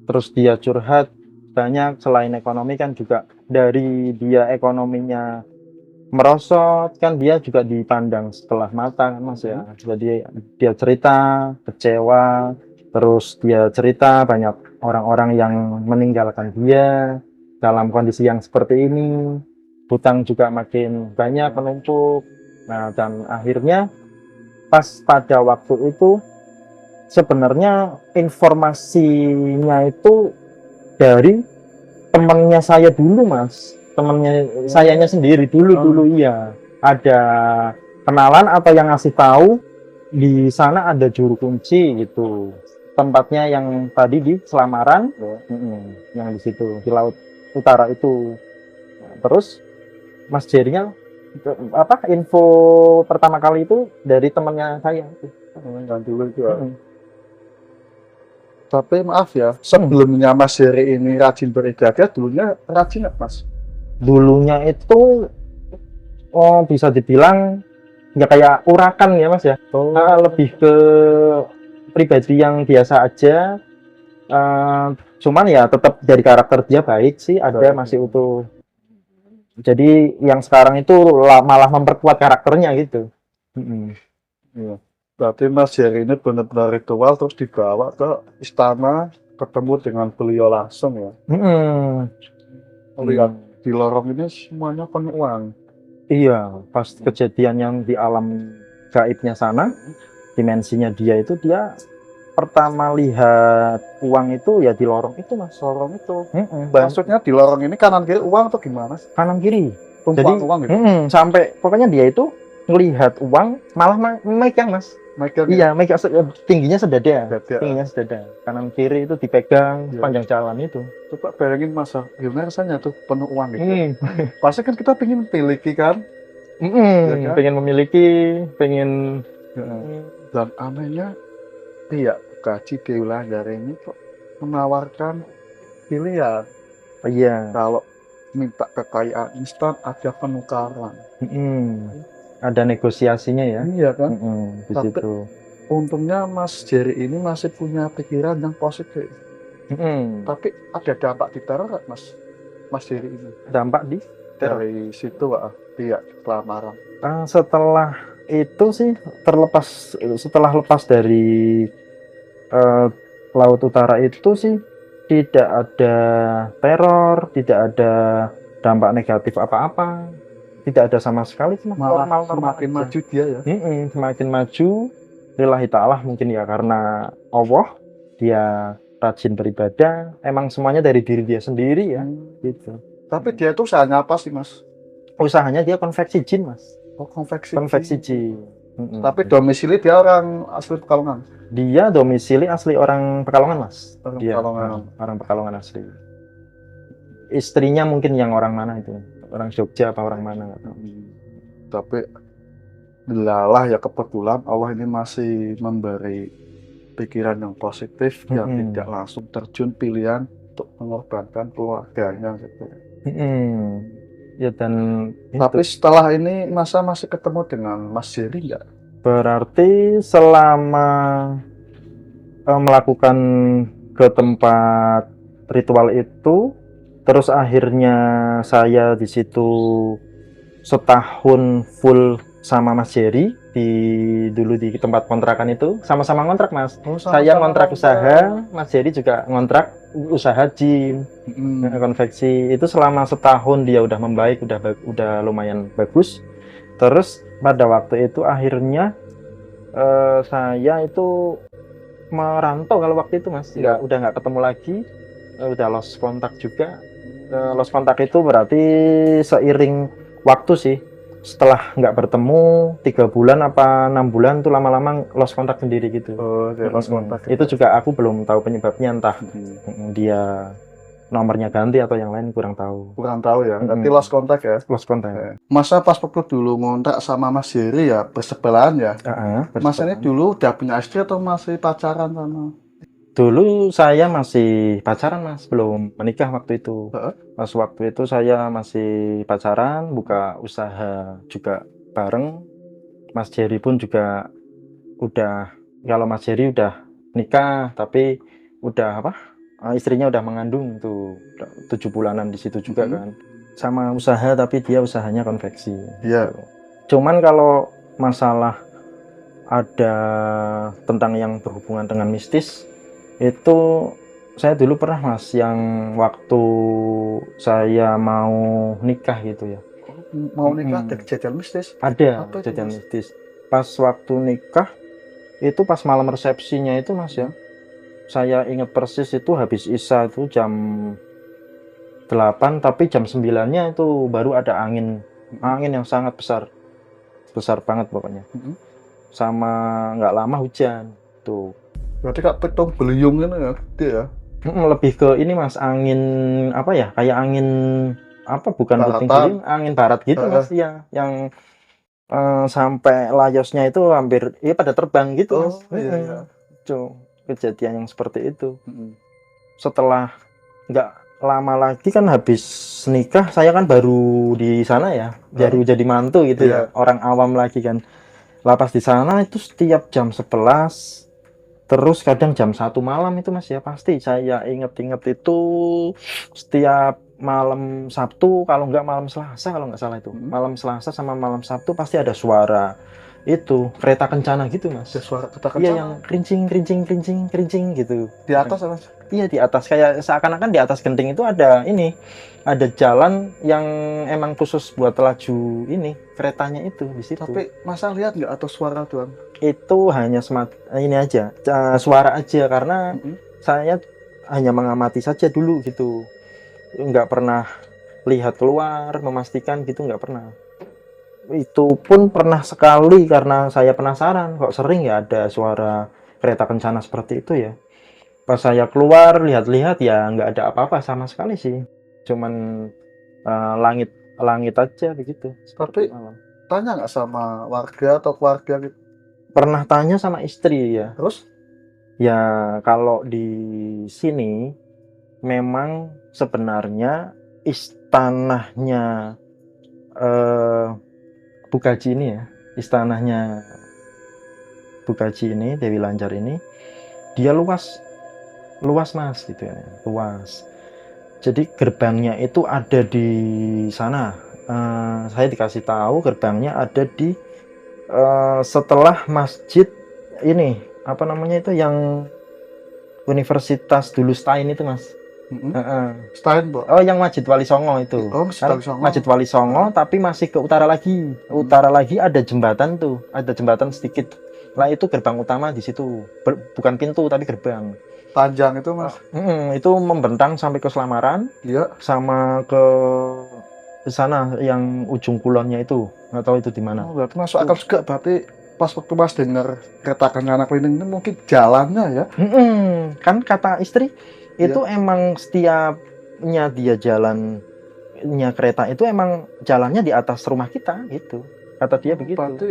terus dia curhat banyak. Selain ekonomi kan juga dari dia ekonominya merosot kan, dia juga dipandang sebelah mata kan, Mas ya. Jadi dia cerita kecewa, terus dia cerita banyak orang-orang yang meninggalkan dia dalam kondisi yang seperti ini, hutang juga makin banyak menumpuk. Nah, dan akhirnya pas pada waktu itu sebenarnya informasinya itu dari temannya saya dulu, Mas. Temannya sayanya sendiri dulu iya. Ada kenalan atau yang ngasih tahu di sana ada juru kunci gitu. Tempatnya yang tadi di Selamaran, yang di situ di Laut Utara itu. Terus Mas Jerry-nya info pertama kali itu dari temannya saya. Dulu itu ya. Tapi maaf ya, sebelumnya Mas Jerry ini rajin beribadah, dulunya rajin nggak, Mas? Dulunya itu bisa dibilang ya kayak urakan ya, Mas ya. Lebih ke pribadi yang biasa aja. Cuman ya tetap dari karakter dia baik sih, ada masih utuh. Jadi yang sekarang itu malah memperkuat karakternya gitu. Iya. Berarti Mas Jerry ini benar-benar ritual terus dibawa ke istana, ketemu dengan beliau langsung ya. Lihat di lorong ini semuanya penuh uang. Iya, pas kejadian yang di alam gaibnya sana, dimensinya dia pertama lihat uang itu ya di lorong itu, Mas. Lorong itu. Maksudnya di lorong ini kanan kiri uang atau gimana? Kanan kiri. Tumpuan uang gitu. Sampai pokoknya dia itu ngelihat uang malah megang, Mas. Iya, megang tingginya sedada. Tingginya sedada. Kanan kiri itu dipegang sepanjang jalan itu. Coba bayangin, Mas, gimana rasanya tuh penuh uang gitu. Pasti kan kita pengen memiliki kan? Ya kan? Pengen memiliki, pengen. Dan anehnya iya, Kaji Dewa dari ini kok menawarkan pilihan. Iya. Kalau minta kekayaan instan ada penukaran. Ada negosiasinya ya. Iya kan? Di situ. Untungnya Mas Jerry ini masih punya pikiran yang positif. Tapi ada dampak di teror nggak, Mas Jerry ini? Dampak di teror? Dari situ, iya, Selamaran. Setelah itu sih setelah lepas dari Laut Utara itu sih tidak ada teror, tidak ada dampak negatif apa-apa, tidak ada sama sekali. Malah semakin maju dia ya. Semakin maju, lillahi ta'ala, mungkin ya karena Allah, dia rajin beribadah, emang semuanya dari diri dia sendiri ya. Gitu. Tapi dia itu usahanya apa sih, Mas? Usahanya dia konveksi jin, Mas. Konveksi jin. Tapi domisili dia orang asli Pekalongan. Dia domisili asli orang Pekalongan, Mas. Orang Pekalongan asli. Istrinya mungkin yang orang mana itu? Orang Jogja apa orang mana, nggak tahu. Tapi dilalah ya, kebetulan Allah ini masih memberi pikiran yang positif, yang tidak langsung terjun pilihan untuk mengorbankan keluarganya gitu. Ya, dan tapi setelah ini masih ketemu dengan Mas Jerry nggak? Berarti selama melakukan ke tempat ritual itu, terus akhirnya saya di situ setahun full sama Mas Jerry dulu di tempat kontrakan itu, sama-sama ngontrak, Mas. Saya ngontrak usaha, Mas Jerry juga ngontrak usaha gym, konveksi. Itu selama setahun dia udah membaik, udah lumayan bagus. Terus pada waktu itu akhirnya saya itu merantau kalau waktu itu Mas. Udah nggak ketemu lagi, udah lost kontak juga. Lost kontak itu berarti seiring waktu sih. Setelah nggak bertemu 3 bulan apa 6 bulan tuh lama-lama lost kontak sendiri gitu. Oh, dia lost kontak. Itu juga aku belum tahu penyebabnya, entah dia nomornya ganti atau yang lain kurang tahu. Kurang tahu ya. Berarti lost kontak ya. Lost kontak. Masa pas waktu dulu ngontak sama Mas Jerry ya bersebelahan ya. Mas ini dulu udah punya istri atau masih pacaran sama? Dulu saya masih pacaran Mas, belum menikah waktu itu. Pas waktu itu saya masih pacaran, buka usaha juga bareng. Mas Jerry pun juga udah, kalau Mas Jerry udah nikah, tapi udah istrinya udah mengandung tuh 7 bulanan di situ juga kan. Sama usaha, tapi dia usahanya konveksi. Iya. Cuman kalau masalah ada tentang yang berhubungan dengan mistis, itu saya dulu pernah Mas, yang waktu saya mau nikah gitu ya. Mau nikah ada kejadian mistis? Ada kejadian mistis. Pas waktu nikah, itu pas malam resepsinya itu Mas ya. Saya ingat persis itu habis Isya itu jam 8, tapi jam 9-nya itu baru ada angin yang sangat besar banget pokoknya. Sama nggak lama hujan tuh. Berarti Kak petung beliung gitu ya, gede ya? Lebih ke ini Mas, angin apa ya, kayak angin bukan puting beliung, angin barat gitu Mas ya, yang sampai layosnya itu hampir pada terbang gitu Mas. Iya. Kejadian yang seperti itu. Setelah nggak lama lagi kan habis nikah, saya kan baru di sana ya, baru jadi mantu gitu ya, orang awam lagi kan. Lapas di sana itu setiap jam 11, terus kadang jam 1 malam itu Mas ya, pasti saya inget-inget itu setiap malam Sabtu, kalau nggak malam Selasa kalau nggak salah itu. Malam Selasa sama malam Sabtu pasti ada suara itu kereta kencana gitu Mas. Ada suara kereta kencana? Iya, yang kerincing gitu. Di atas Mas? Iya, di atas, kayak seakan-akan di atas genting itu ada jalan yang emang khusus buat laju ini keretanya itu di situ. Tapi masa lihat nggak atau suara doang? Itu hanya ini aja, suara aja, karena saya hanya mengamati saja dulu gitu, nggak pernah lihat keluar memastikan gitu, nggak pernah. Itu pun pernah sekali karena saya penasaran kok sering ya ada suara kereta kencana seperti itu ya. Pas saya keluar lihat-lihat ya nggak ada apa-apa sama sekali sih, cuman langit aja begitu. Tapi tanya nggak sama warga atau keluarga gitu? Pernah tanya sama istri ya. Terus? Ya kalau di sini memang sebenarnya istanahnya Bukaji ini ya, istanahnya Bukaji ini, Dewi Lanjar ini, dia luas Mas gitu ya, luas. Jadi gerbangnya itu ada di sana. Saya dikasih tahu gerbangnya ada di setelah masjid ini, apa namanya itu, yang Universitas dulu Stein itu Mas. Stein, Bu. Oh, yang Masjid Wali Songo itu. Oh, Masjid Wali Songo, tapi masih ke utara lagi. Utara lagi ada jembatan tuh, ada jembatan sedikit. Lah itu gerbang utama di situ. Bukan pintu tapi gerbang. Panjang itu Mas? Itu membentang sampai ke Selamaran. Iya. Sama ke sana yang ujung kulonnya itu. Nggak tahu itu di mana. Oh, berarti masuk akal juga. Berarti pas waktu Mas dengar kereta kencana keliling ini mungkin jalannya ya? Kan kata istri itu emang setiapnya dia jalannya kereta itu emang jalannya di atas rumah kita gitu. Kata dia begitu. Berarti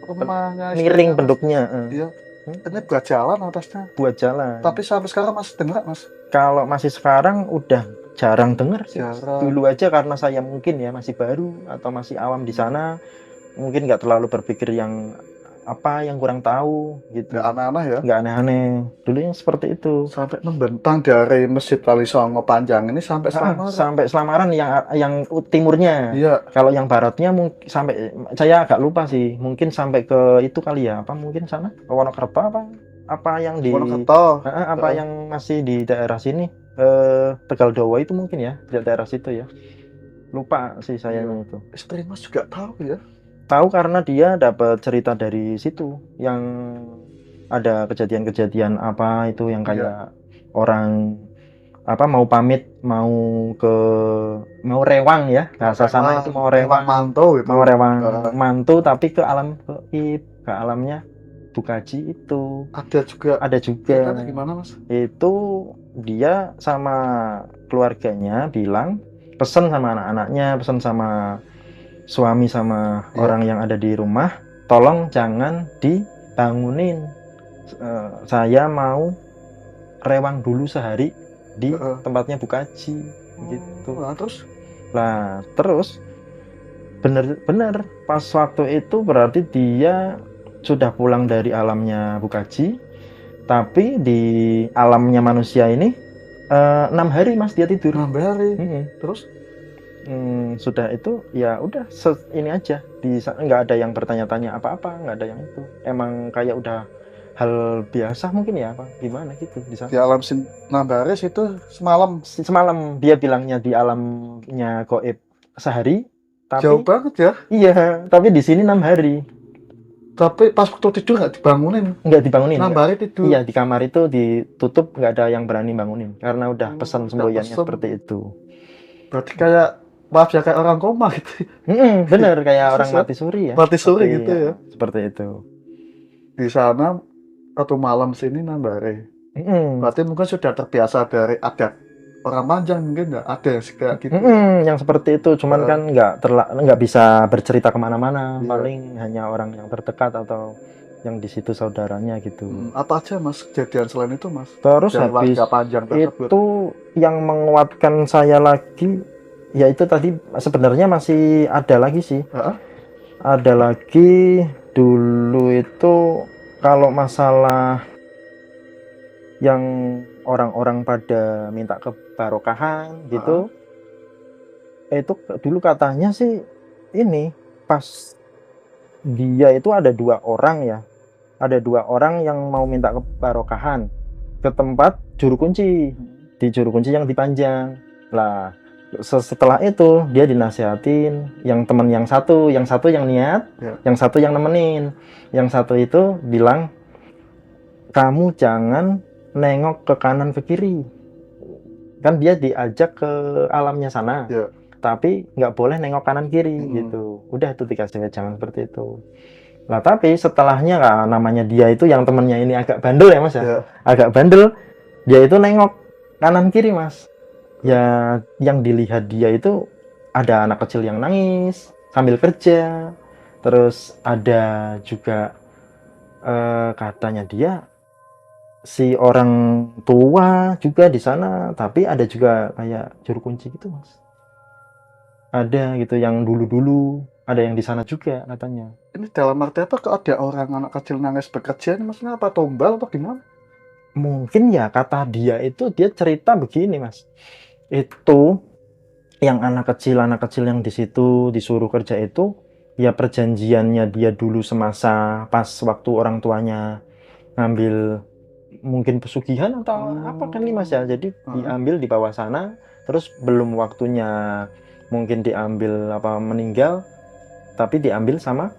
rumahnya miring bentuknya. Iya. Ini buat jalan atasnya. Buat jalan. Tapi sampai sekarang masih dengar Mas? Kalau masih sekarang udah jarang dengar sih. Jarang. Dulu aja karena saya mungkin ya masih baru atau masih awam di sana, mungkin nggak terlalu berpikir yang yang kurang tahu gitu. Nggak aneh-aneh ya? Nggak aneh-aneh. Dulu yang seperti itu. Sampai membentang dari Masjid Wali Songo panjang ini sampai Selamaran. Sampai Selamaran yang timurnya. Iya. Kalau yang baratnya mungkin sampai, saya agak lupa sih. Mungkin sampai ke itu kali ya. Mungkin sana ke Wonokerto apa yang di Wonokerto. yang masih di daerah sini. Tegal Dowo itu mungkin ya, di daerah situ ya. Lupa sih saya itu. Istri Mas juga tahu ya? Tahu karena dia dapat cerita dari situ yang ada kejadian-kejadian apa itu yang kayak orang apa mau pamit ke mau rewang ya bahasa sana itu mau rewang mantu gitu. mau rewang Eh, mantu tapi ke alam gaib ke alamnya Bukaji itu ada juga ada ceritanya juga gimana Mas? itu dia sama keluarganya bilang pesen sama anak-anaknya pesen sama suami sama Iya. orang yang ada di rumah tolong jangan dibangunin. Saya mau rewang dulu sehari di Heeh. tempatnya Bukaji gitu. Nah, terus Lah terus bener-bener pas waktu itu berarti dia sudah pulang dari alamnya Bukaji tapi di alamnya manusia ini 6 hari mas dia tidur. nambah hari. Mm-mm. Terus Sudah itu ya udah ini aja nggak ada yang bertanya-tanya apa-apa nggak ada yang itu emang kayak udah hal biasa mungkin ya apa gimana gitu di di sana. alam Nambaris itu semalam Semalam dia bilangnya di alamnya goib sehari jauh tapi banget ya. iya tapi di sini 6 hari Tapi pas waktu tidur nggak dibangunin. nggak dibangunin. Nambah hari tidur. Iya di kamar itu ditutup nggak ada yang berani bangunin karena udah pesan Udah semboyannya pesen. seperti itu. Berarti kayak maaf ya kayak orang koma gitu. Bener kayak orang Persis ya. mati suri ya Mati suri Seperti- gitu ya. seperti itu. Di sana atau malam sini Nambare. Berarti mungkin sudah terbiasa dari adat orang Panjang mungkin nggak ada yang kayak gitu. Yang seperti itu, cuman kan nggak bisa bercerita kemana-mana, Iya. paling hanya orang yang terdekat atau yang di situ saudaranya gitu. Apa aja Mas kejadian selain itu Mas? Terus Dari habis warga Panjang tersebut. itu yang menguatkan saya lagi, ya itu tadi sebenarnya masih ada lagi sih. Heeh. Ada lagi dulu itu kalau masalah yang orang-orang pada minta kebarokahan gitu. Itu dulu katanya sih ini pas dia itu ada 2 orang ya ada 2 orang yang mau minta kebarokahan ke tempat juru kunci di juru kunci yang dipanjang lah setelah itu dia dinasihatin yang teman yang satu yang niat Ya. yang satu yang nemenin yang satu itu bilang kamu jangan nengok ke kanan ke kiri kan dia diajak ke alamnya sana Ya. tapi nggak boleh nengok kanan kiri gitu udah itu dikasih jangan seperti itu lah tapi setelahnya namanya dia itu yang temennya ini agak bandel ya mas ya agak bandel dia itu nengok kanan kiri mas ya yang dilihat dia itu ada anak kecil yang nangis sambil kerja terus ada juga katanya dia si orang tua juga di sana tapi ada juga kayak juru kunci gitu mas ada gitu yang dulu-dulu ada yang di sana juga katanya. Ini dalam arti apa? Kalau ada orang anak kecil nangis bekerja, ini maksudnya apa? Tombal atau gimana? Mungkin ya kata dia itu dia cerita begini mas. Itu yang anak kecil yang di situ disuruh kerja itu ya perjanjiannya dia dulu semasa pas waktu orang tuanya ngambil mungkin pesugihan atau apa kan nih mas ya. Jadi diambil di bawah sana terus belum waktunya mungkin diambil apa meninggal tapi diambil sama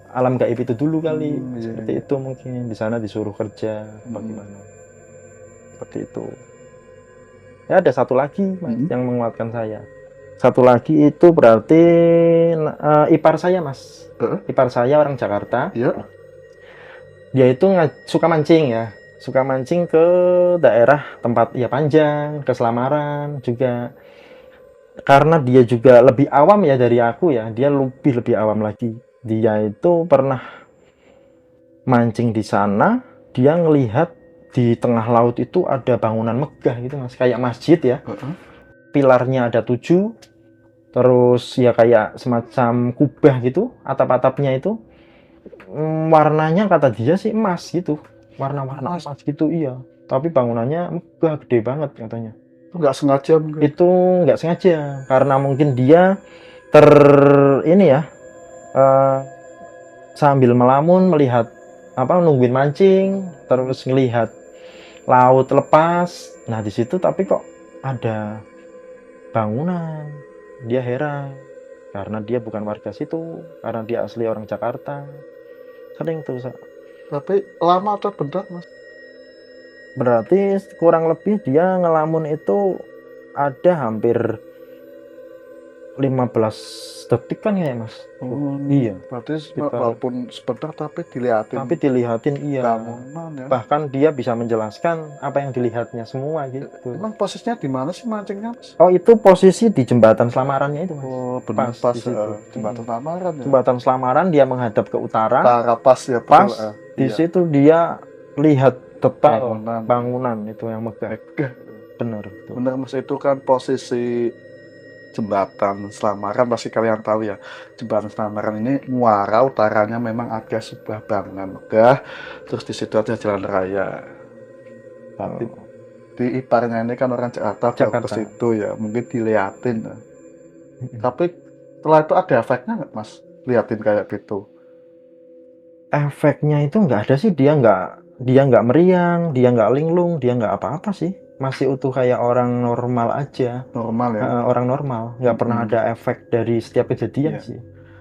alam gaib itu dulu kali seperti itu mungkin di sana disuruh kerja bagaimana seperti itu ya ada satu lagi mas yang menguatkan saya satu lagi itu berarti ipar saya mas ipar saya orang Jakarta dia itu suka mancing ke daerah tempat ya Panjang ke Selamaran juga karena dia juga lebih awam ya dari aku ya dia lebih awam lagi dia itu pernah mancing di sana dia ngelihat di tengah laut itu ada bangunan megah gitu mas kayak masjid ya pilarnya ada 7 terus ya kayak semacam kubah gitu atap-atapnya itu warnanya kata dia sih emas gitu warna-warna emas gitu iya tapi bangunannya megah gede banget katanya nggak sengaja mungkin. Itu nggak sengaja karena mungkin dia sambil melamun melihat apa nungguin mancing terus ngelihat laut lepas nah di situ tapi kok ada bangunan dia heran karena dia bukan warga situ, karena dia asli orang Jakarta. Sering tuh. Tapi lama atau bentar mas? Berarti kurang lebih dia ngelamun itu ada hampir 15 detik kan ya mas. Iya, Berarti Kita- walaupun sebentar tapi dilihatin tapi dilihatin iya. bangunan ya. Bahkan dia bisa menjelaskan apa yang dilihatnya semua gitu. Emang posisinya di mana sih mancingnya mas? Oh, itu posisi di jembatan Selamarannya itu mas. Oh benar Pas pas, di situ. jembatan Lamaran ya. Jembatan Selamaran, dia menghadap ke utara. Utara pas ya Pas betul, di iya. situ dia lihat detail Bangunan. bangunan itu yang megah. Megah. Bener tuh. Benar mas, itu kan posisi jembatan Selamaran, pasti kalian tahu ya. Jembatan Selamaran ini muara utaranya memang ada sebuah bangunan megah, terus di situ ada jalan raya. Tapi Oh, di iparnya ini kan orang Jakarta baru ke Jakarta. situ ya, mungkin diliatin. Tapi setelah itu ada efeknya nggak mas? Liatin kayak gitu. Efeknya itu nggak ada sih, dia nggak meriang, dia nggak linglung, dia nggak apa-apa sih, masih utuh kayak orang normal aja. Normal ya. Orang normal, nggak pernah Mm-mm. ada efek dari setiap kejadian Iya. sih.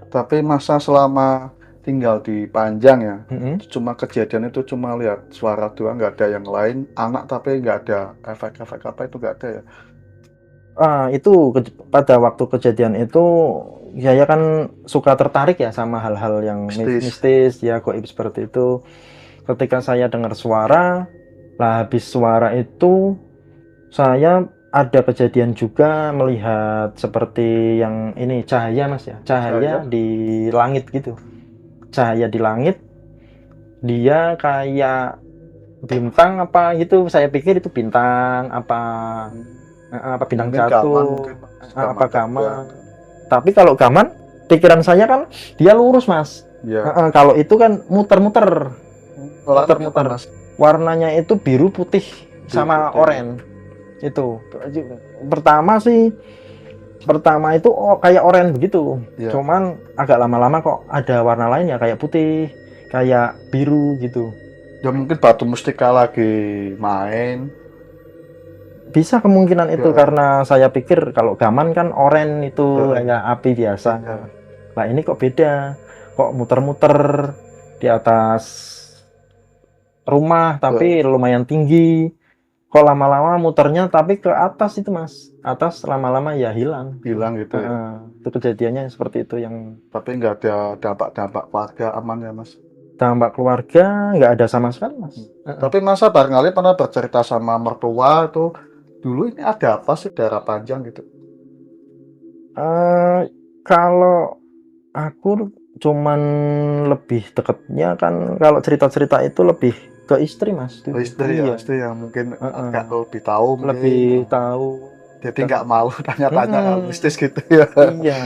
Tapi masa selama tinggal di Panjang ya, Mm-mm. cuma kejadian itu cuma lihat suara doang, nggak ada yang lain, anak tapi nggak ada efek-efek apa itu nggak ada ya. Itu pada waktu kejadian itu saya kan suka tertarik ya sama hal-hal yang mistis ya, gaib seperti itu. Ketika saya dengar suara, lah habis suara itu saya ada kejadian juga melihat seperti yang ini, cahaya mas ya, cahaya Cahaya? di langit gitu, cahaya di langit, dia kayak bintang apa gitu, saya pikir itu bintang apa bintang Mungkin gaman, jatuh, mungkin apa gaman. gaman. Tapi kalau gaman, pikiran saya kan dia lurus mas. Ya. Kalau itu kan muter-muter, Warnanya apa mas? warnanya itu biru putih sama putih. oranye. Itu pertama itu kayak oranye begitu. Ya. Cuman agak lama-lama kok ada warna lain ya, kayak putih, kayak biru gitu. Ya mungkin batu mustika lagi main. Bisa kemungkinan itu, Ya. karena saya pikir kalau gaman kan oranye itu kayak api biasa. Ya. Nah ini kok beda, kok muter-muter di atas rumah tapi lumayan tinggi. Kok lama-lama muternya tapi ke atas itu mas, atas lama-lama ya hilang gitu ya. Itu kejadiannya seperti itu. Yang Tapi nggak ada dampak-dampak warga, aman ya mas. dampak keluarga nggak ada sama sekali mas. Tapi masa barangkali pernah bercerita sama mertua tuh, dulu ini ada apa sih daerah Panjang gitu? Kalau aku cuman lebih deketnya kan, kalau cerita-cerita itu lebih ke istri mas. Istri ya, istri yang mungkin agak lebih tahu mungkin. Lebih tahu. Jadi nggak malu tanya-tanya hal mistis gitu ya. Iya,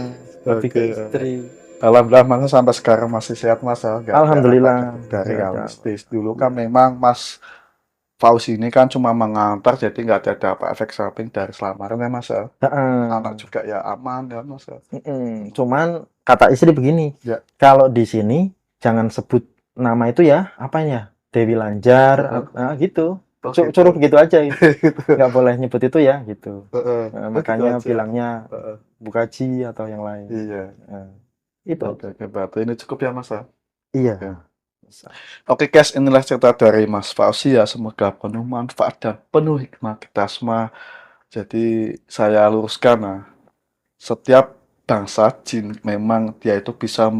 lebih ke istri. Alhamdulillah mas sampai sekarang masih sehat mas. Alhamdulillah. Dari hal mistis. Dulu kan memang mas Fauzi ini kan cuma mengantar, jadi nggak ada apa efek samping dari Selamaran ya mas. Anak juga ya aman ya mas. Cuman kata istri begini, Ya. kalau di sini jangan sebut nama itu ya, apanya Dewi Lanjar, gitu. Suruh begitu aja gitu. Nggak boleh nyebut itu ya gitu. Makanya gitu bilangnya Bukaji atau yang lain. Iya. Itu. Oke, berarti ini cukup ya mas. Iya. Oke guys, inilah cerita dari Mas Fauzi ya. Semoga penuh manfaat dan penuh hikmah kita semua. Jadi saya luruskan, setiap bangsa jin memang dia itu bisa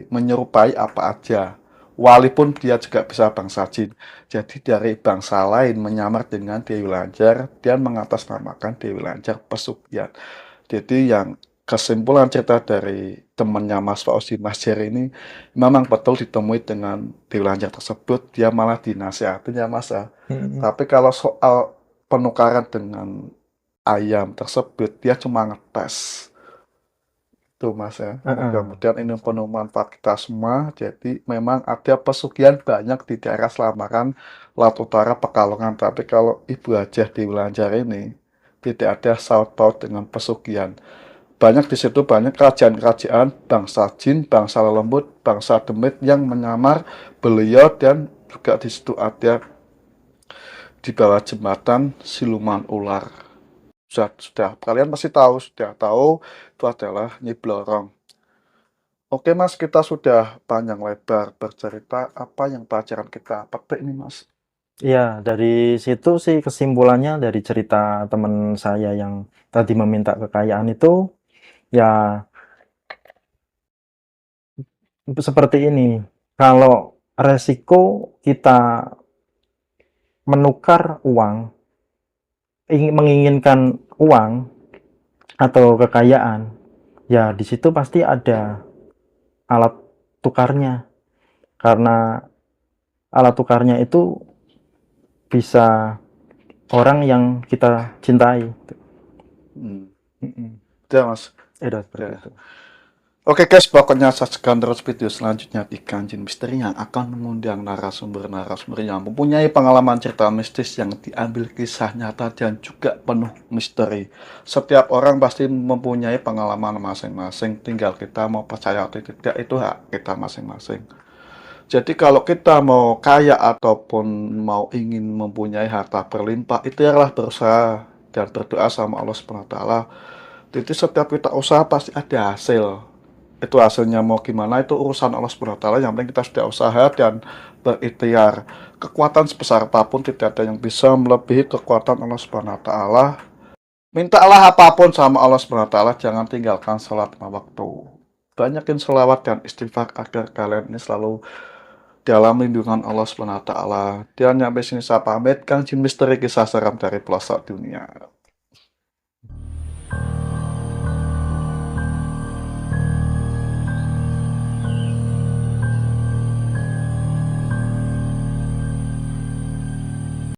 menyerupai apa aja. Walaupun dia juga bisa bangsa jin. Jadi dari bangsa lain menyamar dengan Dewi Lanjar dan mengatasnamakan Dewi Lanjar pesugihan. Jadi yang kesimpulan cerita dari temannya Mas Fauzi, Mas Jerry ini memang betul ditemui dengan Dewi Lanjar tersebut, dia malah dinasihatin ya Mas ya. Tapi kalau soal penukaran dengan ayam tersebut, dia cuma ngetes. Tuh Mas ya. Mudah-mudahan ini penuh manfaat kita semua. Jadi memang ada pesugihan banyak di daerah Selamaran, Laut Utara, Pekalongan. Tapi kalau Ibu Hajah Dewi Lanjar ini tidak ada saut paut dengan pesugihan. Banyak di situ banyak kerajaan-kerajaan bangsa jin, bangsa lelembut, bangsa demit yang menyamar beliau, dan juga di situ ada di bawah jembatan siluman ular. Sudah kalian pasti tahu, sudah tahu itu adalah Nyi Blorong. Oke Mas, kita sudah panjang lebar bercerita, apa yang pelajaran kita petik nih Mas? Ya, dari situ sih kesimpulannya dari cerita teman saya yang tadi meminta kekayaan itu, ya seperti ini. Kalau resiko kita menukar uang, menginginkan uang atau kekayaan, ya di situ pasti ada alat tukarnya. Karena alat tukarnya itu bisa orang yang kita cintai. Hmm. Mm-mm. Ya Mas. Udah seperti Ya. itu. Oke guys, pokoknya saksikan terus video selanjutnya di Kanjeng Misteri yang akan mengundang narasumber-narasumber yang mempunyai pengalaman cerita mistis yang diambil kisah nyata dan juga penuh misteri. Setiap orang pasti mempunyai pengalaman masing-masing, tinggal kita mau percaya atau tidak itu hak kita masing-masing. Jadi kalau kita mau kaya ataupun mau ingin mempunyai harta berlimpah, itu adalah berusaha dan berdoa sama Allah Subhanahu wa taala. Jadi setiap kita usaha pasti ada hasil. Itu hasilnya mau gimana itu urusan Allah Subhanahu wa taala. Yang penting kita sudah usaha dan berikhtiar. Kekuatan sebesar apapun tidak ada yang bisa melebihi kekuatan Allah Subhanahu wa taala. Mintalah apapun sama Allah Subhanahu wa taala, jangan tinggalkan salat lima waktu. Banyakin selawat dan istighfar agar kalian ini selalu dalam lindungan Allah Subhanahu wa taala. Dan sampai sini saya pamit, Kang Jin Misteri, kisah seram dari pelosok dunia.